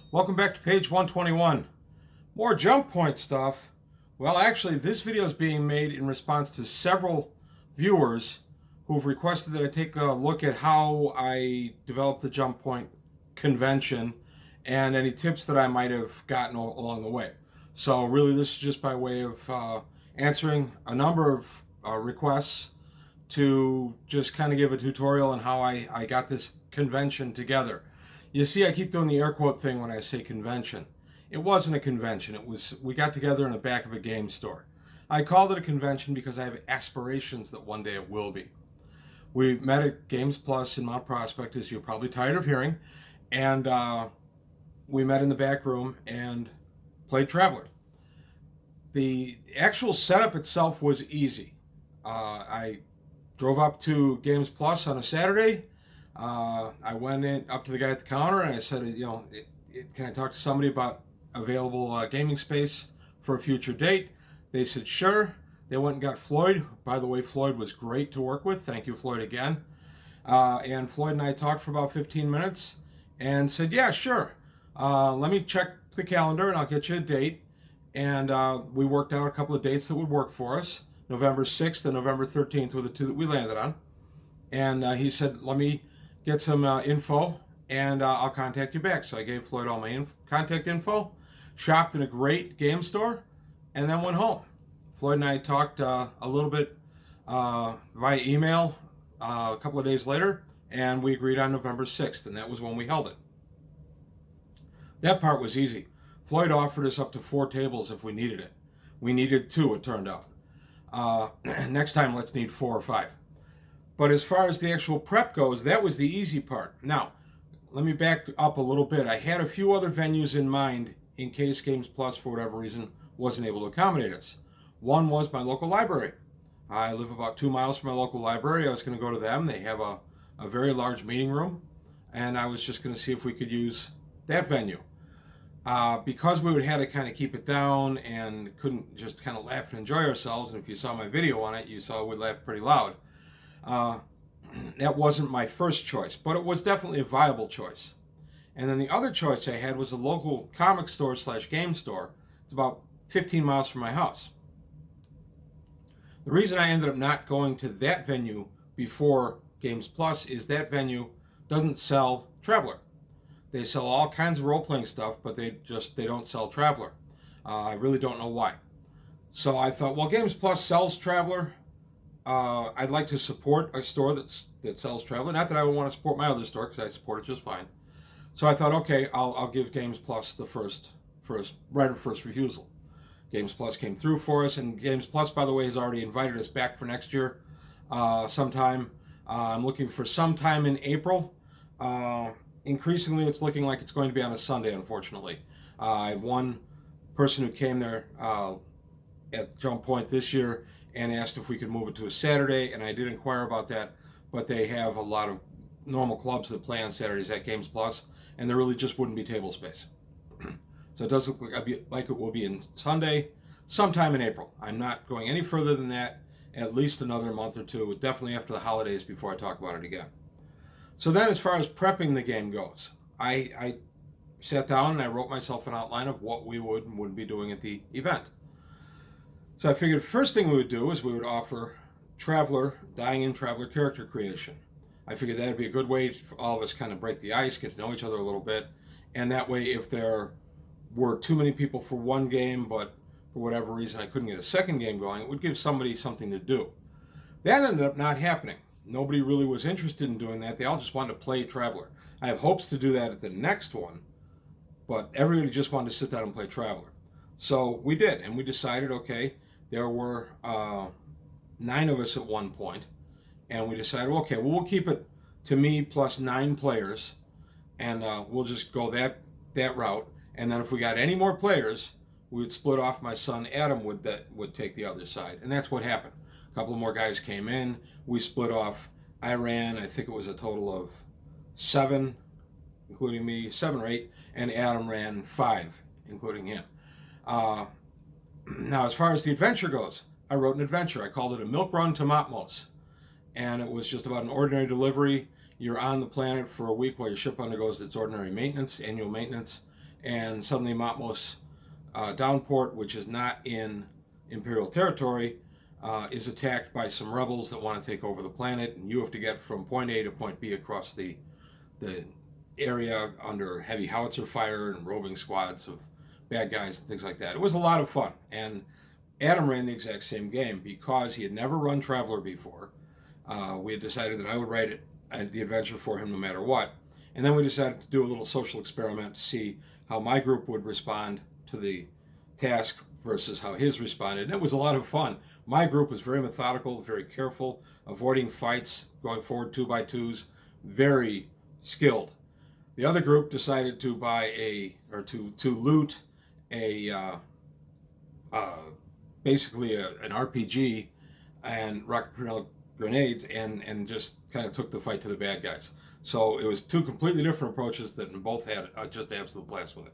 Welcome back to page 121. More JumpPoint stuff. Well, actually, this video is being made in response to several viewers who've requested that I take a look at how I developed the JumpPoint convention and any tips that I might have gotten along the way. So really, this is just by way of answering a number of requests to just kind of give a tutorial on how I got this convention together. You see, I keep doing the air quote thing when I say convention. It wasn't a convention. We got together in the back of a game store. I called it a convention because I have aspirations that one day it will be. We met at Games Plus in Mount Prospect, as you're probably tired of hearing, and we met in the back room and played Traveler. The actual setup itself was easy. I drove up to Games Plus on a Saturday. I went in up to the guy at the counter and I said, can I talk to somebody about available gaming space for a future date? They said, sure. They went and got Floyd. By the way, Floyd was great to work with. Thank you, Floyd, again. And Floyd and I talked for about 15 minutes and said, yeah, sure. Let me check the calendar and I'll get you a date. And we worked out a couple of dates that would work for us. November 6th and November 13th were the two that we landed on. And he said, let me get some info and I'll contact you back. So I gave Floyd all my contact info, shopped in a great game store, and then went home. Floyd and I talked a little bit via email a couple of days later, and we agreed on November 6th, and that was when we held it. That part was easy. Floyd offered us up to 4 tables if we needed it. We needed 2, it turned out. Next time, let's need 4 or 5. But as far as the actual prep goes, that was the easy part. Now, let me back up a little bit. I had a few other venues in mind in case Games Plus, for whatever reason, wasn't able to accommodate us. One was my local library. I live about 2 miles from my local library. I was going to go to them. They have a very large meeting room, and I was just going to see if we could use that venue. Because we would have to kind of keep it down and couldn't just kind of laugh and enjoy ourselves, and if you saw my video on it, you saw we laughed pretty loud. That wasn't my first choice, but it was definitely a viable choice. And then the other choice I had was a local comic store / game store. It's about 15 miles from my house. The reason I ended up not going to that venue before Games Plus is that venue doesn't sell Traveler. They sell all kinds of role-playing stuff, but they don't sell Traveler. I really don't know why. So I thought, well, Games Plus sells Traveler. I'd like to support a store that sells Traveler. Not that I would want to support my other store, because I support it just fine. So I thought, okay, I'll give Games Plus the first right of first refusal. Games Plus came through for us, and Games Plus, by the way, has already invited us back for next year sometime. I'm looking for sometime in April. Increasingly, it's looking like it's going to be on a Sunday, unfortunately. I have one person who came there at JumpPoint this year and asked if we could move it to a Saturday, and I did inquire about that, but they have a lot of normal clubs that play on Saturdays at Games Plus, and there really just wouldn't be table space. So it does look like it will be in Sunday, sometime in April. I'm not going any further than that, at least another month or two, definitely after the holidays before I talk about it again. So then as far as prepping the game goes, I sat down and I wrote myself an outline of what we would and wouldn't be doing at the event. So I figured the first thing we would do is we would offer Traveler, Dying in Traveler character creation. I figured that would be a good way for all of us kind of break the ice, get to know each other a little bit, and that way if there were too many people for one game, but for whatever reason I couldn't get a second game going, it would give somebody something to do. That ended up not happening. Nobody really was interested in doing that. They all just wanted to play Traveler. I have hopes to do that at the next one, but everybody just wanted to sit down and play Traveler. So we did, and we decided, okay, there were 9 of us at one point, and we decided, okay, well, we'll keep it to me plus 9 players, and we'll just go that route. And then if we got any more players, we would split off. My son Adam would take the other side, and that's what happened. A couple of more guys came in. We split off. I ran, I think it was a total of 7, including me, 7 or 8, and Adam ran 5, including him. Now, as far as the adventure goes, I wrote an adventure. I called it A Milk Run to Matmos. And it was just about an ordinary delivery. You're on the planet for a week while your ship undergoes its ordinary maintenance, annual maintenance. and suddenly Matmos Downport, which is not in Imperial territory, is attacked by some rebels that want to take over the planet, and you have to get from point A to point B across the area under heavy howitzer fire and roving squads of bad guys and things like that. It was a lot of fun, and Adam ran the exact same game because he had never run Traveler before. We had decided that I would write the adventure for him no matter what, and then we decided to do a little social experiment to see how my group would respond to the task versus how his responded, and it was a lot of fun. My group was very methodical, very careful, avoiding fights, going forward 2x2s, very skilled. The other group decided to to loot a basically an RPG and rocket propelled grenades, and just kind of took the fight to the bad guys. So it was two completely different approaches that both had just absolute blast with it.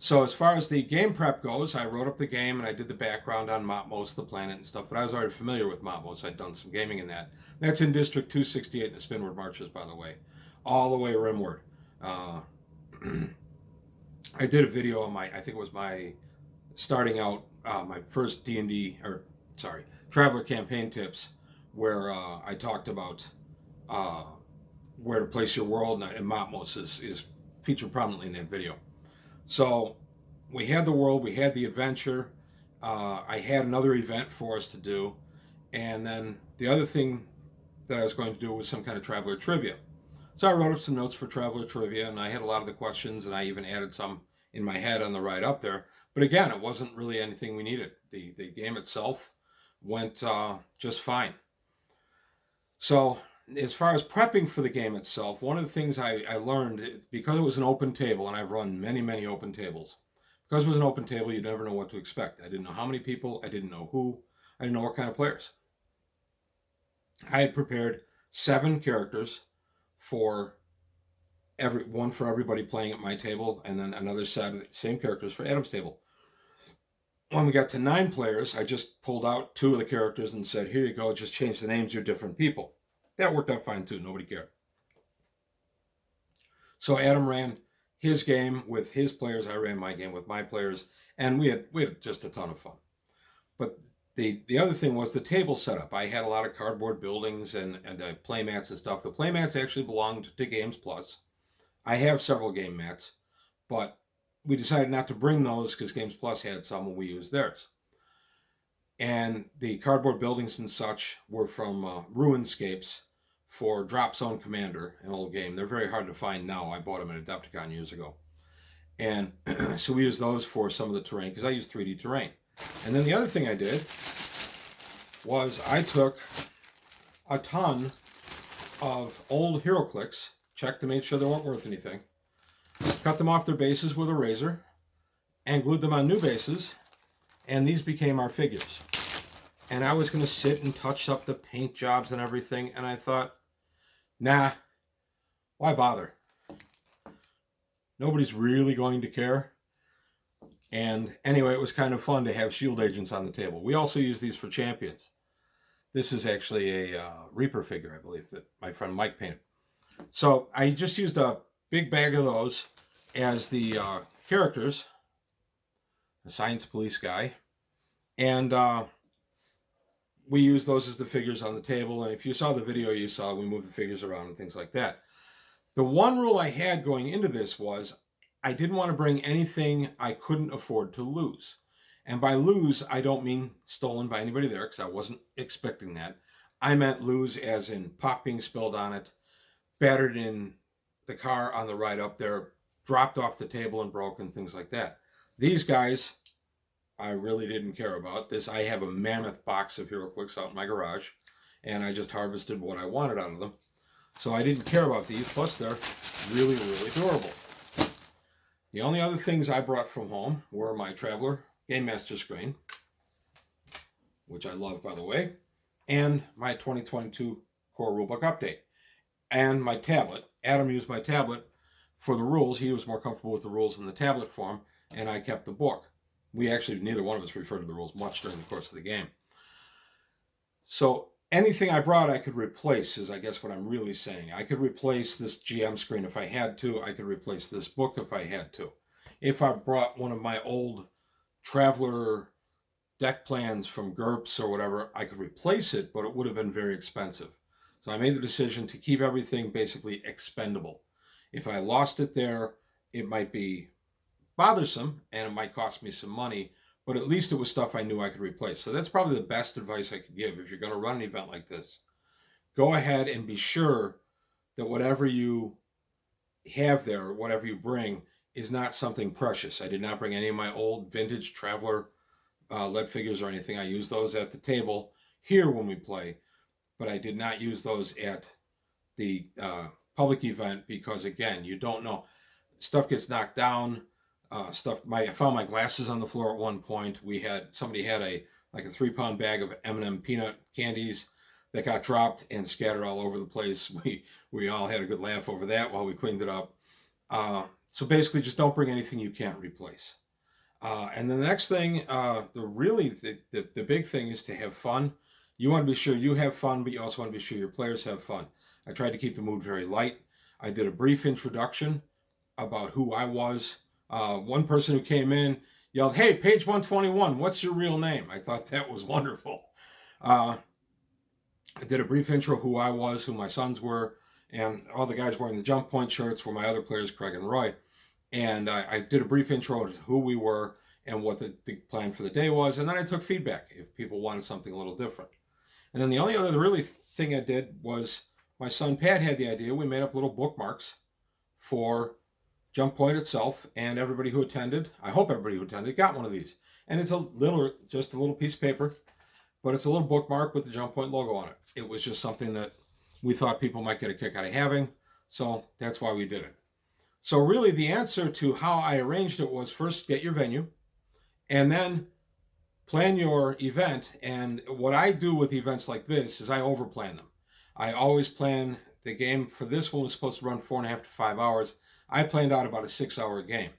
So as far as the game prep goes, I wrote up the game and I did the background on Matmos, the planet and stuff, but I was already familiar with Matmos. I'd done some gaming in that. That's in District 268 in the Spinward Marches, by the way, all the way rimward. I did a video on I think it was my starting out, my first D&D, Traveler campaign tips, where I talked about where to place your world, and Matmos is featured prominently in that video. So we had the world, we had the adventure, I had another event for us to do, and then the other thing that I was going to do was some kind of Traveler trivia. So I wrote up some notes for Traveler trivia, and I had a lot of the questions, and I even added some in my head on the ride up there. But again, it wasn't really anything we needed. The game itself went just fine. So as far as prepping for the game itself, one of the things I learned, because it was an open table, and I've run many open tables, because it was an open table, you never know what to expect. I didn't know how many people, I didn't know who, I didn't know what kind of players. I had prepared 7 characters for one for everybody playing at my table, and then another set of the same characters for Adam's table. When we got to 9 players, I just pulled out 2 of the characters and said, here you go, just change the names, you're different people. That worked out fine too, nobody cared. So Adam ran his game with his players, I ran my game with my players, and we had just a ton of fun. But the other thing was the table setup. I had a lot of cardboard buildings and the play mats and stuff. The play mats actually belonged to Games Plus. I have several game mats, but we decided not to bring those because Games Plus had some and we used theirs. And the cardboard buildings and such were from Ruinscapes for Drop Zone Commander, an old game. They're very hard to find now. I bought them at Adepticon years ago. And so we used those for some of the terrain because I use 3D terrain. And then the other thing I did was I took a ton of old HeroClix, checked to make sure they weren't worth anything, cut them off their bases with a razor, and glued them on new bases, and these became our figures. And I was going to sit and touch up the paint jobs and everything, and I thought, nah, why bother? Nobody's really going to care. And anyway, it was kind of fun to have shield agents on the table. We also use these for champions. This is actually a Reaper figure, I believe, that my friend Mike painted. So I just used a big bag of those as the characters, the science police guy, and we use those as the figures on the table. And if you saw the video, you saw we moved the figures around and things like that. The one rule I had going into this was I didn't want to bring anything I couldn't afford to lose. And by lose, I don't mean stolen by anybody there, because I wasn't expecting that. I meant lose as in pop being spilled on it, battered in the car on the ride up there, dropped off the table and broken, things like that. These guys, I really didn't care about this. I have a mammoth box of HeroClix out in my garage, and I just harvested what I wanted out of them. So I didn't care about these, plus they're really durable. The only other things I brought from home were my Traveler Game Master screen, which I love, by the way, and my 2022 core rulebook update, and my tablet. Adam used my tablet for the rules. He was more comfortable with the rules in the tablet form, and I kept the book. We actually, neither one of us referred to the rules much during the course of the game. So anything I brought I could replace is, I guess, what I'm really saying. I could replace this GM screen if I had to. I could replace this book if I had to. if I brought one of my old Traveler deck plans from GURPS or whatever, I could replace it, but it would have been very expensive. So I made the decision to keep everything basically expendable. If I lost it there, it might be bothersome and it might cost me some money, but at least it was stuff I knew I could replace. So that's probably the best advice I could give if you're going to run an event like this. Go ahead and be sure that whatever you have there, whatever you bring, is not something precious. I did not bring any of my old vintage Traveler lead figures or anything. I use those at the table here when we play, but I did not use those at the public event because, again, you don't know. Stuff gets knocked down. I found my glasses on the floor at one point. Somebody had a 3-pound bag of M&M peanut candies that got dropped and scattered all over the place. We all had a good laugh over that while we cleaned it up. So basically, just don't bring anything you can't replace. And then the next thing, the big thing is to have fun. You want to be sure you have fun, but you also want to be sure your players have fun. I tried to keep the mood very light. I did a brief introduction about who I was. One person who came in yelled, "Hey, page 121, what's your real name?" I thought that was wonderful. I did a brief intro who I was, who my sons were, and all the guys wearing the JumpPoint shirts were my other players, Craig and Roy. And I did a brief intro to who we were and what the plan for the day was. And then I took feedback if people wanted something a little different. And then the only other really thing I did was my son Pat had the idea. We made up little bookmarks for JumpPoint itself, and everybody who attended, I hope everybody who attended, got one of these. And it's just a little piece of paper, but it's a little bookmark with the JumpPoint logo on it. It was just something that we thought people might get a kick out of having, so that's why we did it. So really the answer to how I arranged it was first get your venue and then plan your event. And what I do with events like this is I overplan them. I always plan the game. For this one was supposed to run 4.5 to 5 hours. I planned out about a 6-hour game.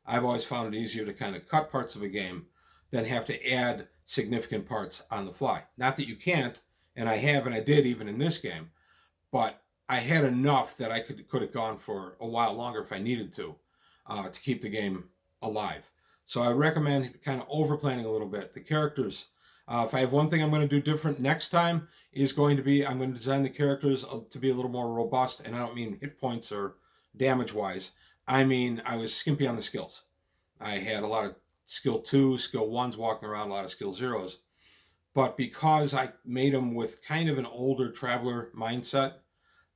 I've always found it easier to kind of cut parts of a game than have to add significant parts on the fly. Not that you can't, and I have, and I did even in this game, but I had enough that I could have gone for a while longer if I needed to keep the game alive. So I recommend kind of over planning a little bit. The characters, if I have one thing I'm going to do different next time, is going to be I'm going to design the characters to be a little more robust, and I don't mean hit points or damage wise. I mean I was skimpy on the skills. I had a lot of skill 2s, skill 1s walking around, a lot of skill 0s. But because I made them with kind of an older Traveler mindset,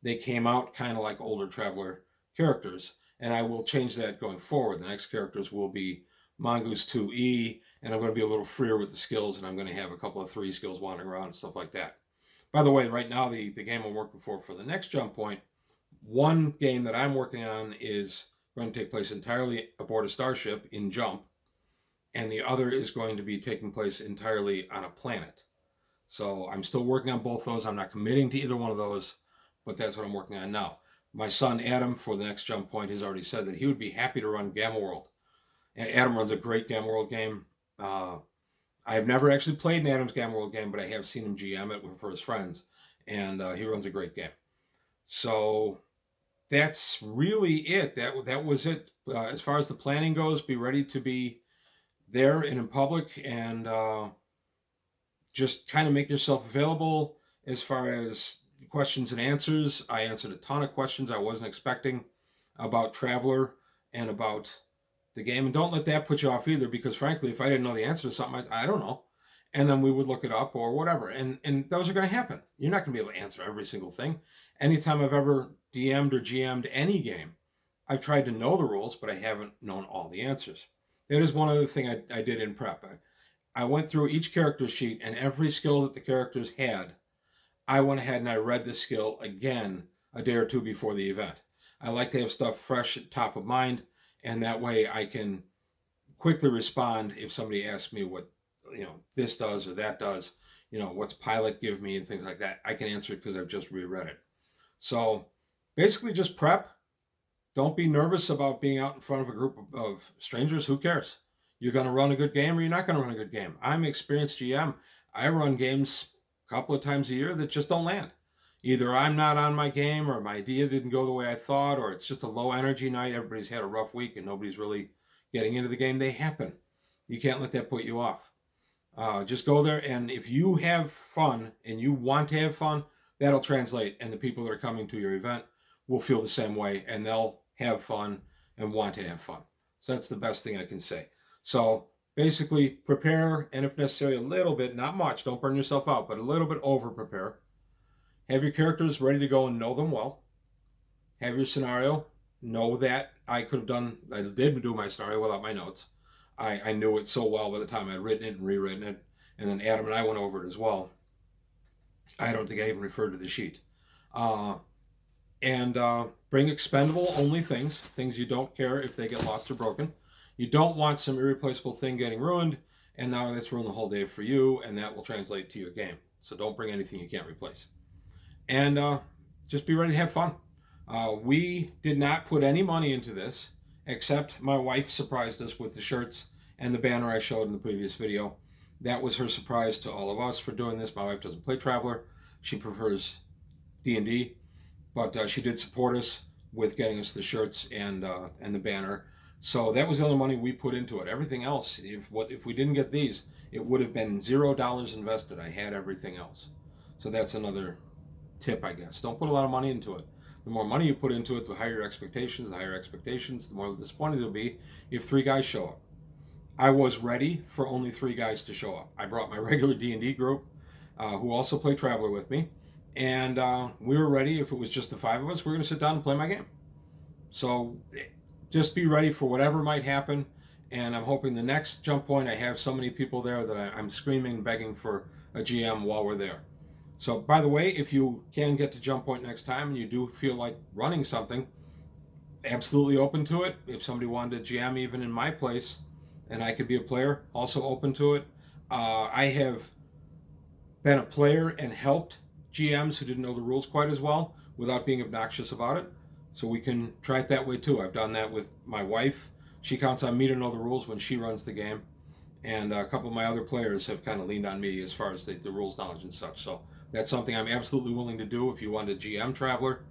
they came out kind of like older Traveler characters, and I will change that going forward. The next characters will be Mongoose 2E, and I'm going to be a little freer with the skills, and I'm going to have a couple of 3 skills wandering around and stuff like that. By the way, right now the game I'm working for the next JumpPoint, one game that I'm working on is going to take place entirely aboard a starship in Jump, and the other is going to be taking place entirely on a planet. So I'm still working on both those. I'm not committing to either one of those, but that's what I'm working on now. My son Adam, for the next JumpPoint, has already said that he would be happy to run Gamma World. And Adam runs a great Gamma World game. I've never actually played an Adam's Gamma World game, but I have seen him GM it for his friends, and he runs a great game. So that's really it. That was it. As far as the planning goes, be ready to be there and in public, and just kind of make yourself available. As far as questions and answers, I answered a ton of questions I wasn't expecting about Traveler and about the game. And don't let that put you off either, because frankly, if I didn't know the answer to something, I don't know. And then we would look it up or whatever. And those are going to happen. You're not going to be able to answer every single thing. Anytime I've ever DM'd or GM'd any game, I've tried to know the rules, but I haven't known all the answers. That is one other thing I did in prep. I went through each character sheet, and every skill that the characters had, I went ahead and I read the skill again a day or two before the event. I like to have stuff fresh at top of mind, and that way I can quickly respond if somebody asks me what this does or that does, what's pilot give me and things like that. I can answer it because I've just reread it. So basically just prep. Don't be nervous about being out in front of a group of strangers. Who cares? You're going to run a good game or you're not going to run a good game. I'm an experienced GM. I run games a couple of times a year that just don't land. Either I'm not on my game, or my idea didn't go the way I thought, or it's just a low energy night. Everybody's had a rough week and nobody's really getting into the game, they happen. You can't let that put you off. Just go there, and if you have fun and you want to have fun, that'll translate, and the people that are coming to your event will feel the same way, and they'll have fun and want to have fun. So that's the best thing I can say. So basically, prepare, and if necessary, a little bit, not much, don't burn yourself out, but a little bit over prepare. Have your characters ready to go and know them well. Have your scenario. Know that I did do my scenario without my notes. I knew it so well by the time I'd written it and rewritten it, and then Adam and I went over it as well. I don't think I even referred to the sheet. And bring expendable only things you don't care if they get lost or broken. You don't want some irreplaceable thing getting ruined, and now that's ruined the whole day for you, and that will translate to your game. So don't bring anything you can't replace. And just be ready to have fun. We did not put any money into this, except my wife surprised us with the shirts and the banner I showed in the previous video. That was her surprise to all of us for doing this. My wife doesn't play Traveler. She prefers D&D, but she did support us with getting us the shirts and the banner. So that was the only money we put into it. Everything else, if we didn't get these, it would have been $0 invested. I had everything else. So that's another tip, I guess. Don't put a lot of money into it. The more money you put into it, the higher expectations. The higher expectations, the more disappointed you'll be if 3 guys show up. I was ready for only 3 guys to show up. I brought my regular D&D group, who also play Traveler with me, and we were ready. If it was just the 5 of us, we were going to sit down and play my game. So just be ready for whatever might happen, and I'm hoping the next Jump Point I have so many people there that I'm screaming, begging for a GM while we're there. So, by the way, if you can get to Jump Point next time and you do feel like running something, absolutely open to it. If somebody wanted to GM even in my place and I could be a player, also open to it. I have been a player and helped GMs who didn't know the rules quite as well without being obnoxious about it. So we can try it that way too. I've done that with my wife. She counts on me to know the rules when she runs the game. And a couple of my other players have kind of leaned on me as far as the rules knowledge and such. So that's something I'm absolutely willing to do if you want a GM Traveler,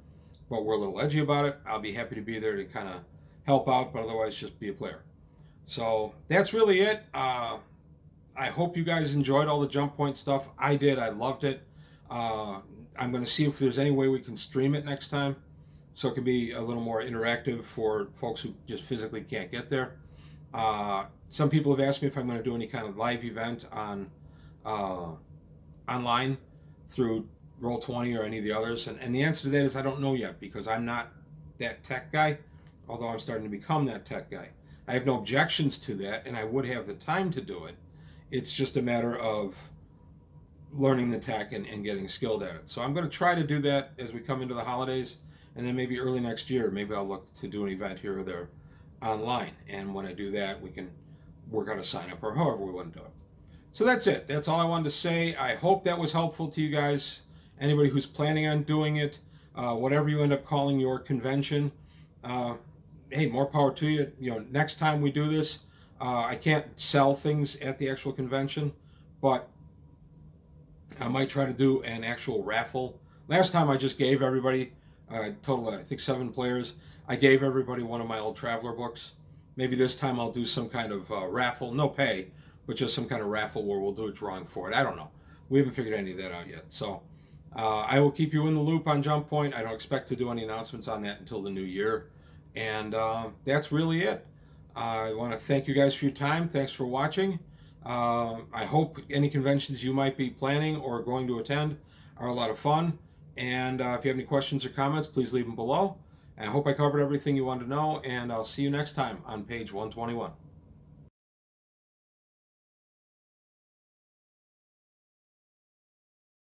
but we're a little edgy about it. I'll be happy to be there to kind of help out, but otherwise just be a player. So that's really it. I hope you guys enjoyed all the Jump Point stuff. I did. I loved it. I'm going to see if there's any way we can stream it next time so it can be a little more interactive for folks who just physically can't get there. Some people have asked me if I'm going to do any kind of live event on online through Roll20 or any of the others, and the answer to that is I don't know yet, because I'm not that tech guy, although I'm starting to become that tech guy. I have no objections to that, and I would have the time to do it. It's just a matter of learning the tech and getting skilled at it. So I'm going to try to do that as we come into the holidays, and then maybe early next year, maybe I'll look to do an event here or there online, and when I do that, we can work out a sign up or however we want to do it. So that's it. That's all I wanted to say. I hope that was helpful to you guys. Anybody who's planning on doing it, whatever you end up calling your convention, hey, more power to you. You know, next time we do this, I can't sell things at the actual convention, but I might try to do an actual raffle. Last time I just gave everybody, total I think 7 players, I gave everybody one of my old Traveler books. Maybe this time I'll do some kind of raffle, no pay, but just some kind of raffle where we'll do a drawing for it. I don't know. We haven't figured any of that out yet. So I will keep you in the loop on Jump Point. I don't expect to do any announcements on that until the new year. And that's really it. I want to thank you guys for your time. Thanks for watching. I hope any conventions you might be planning or going to attend are a lot of fun. And if you have any questions or comments, please leave them below. And I hope I covered everything you wanted to know. And I'll see you next time on page 121.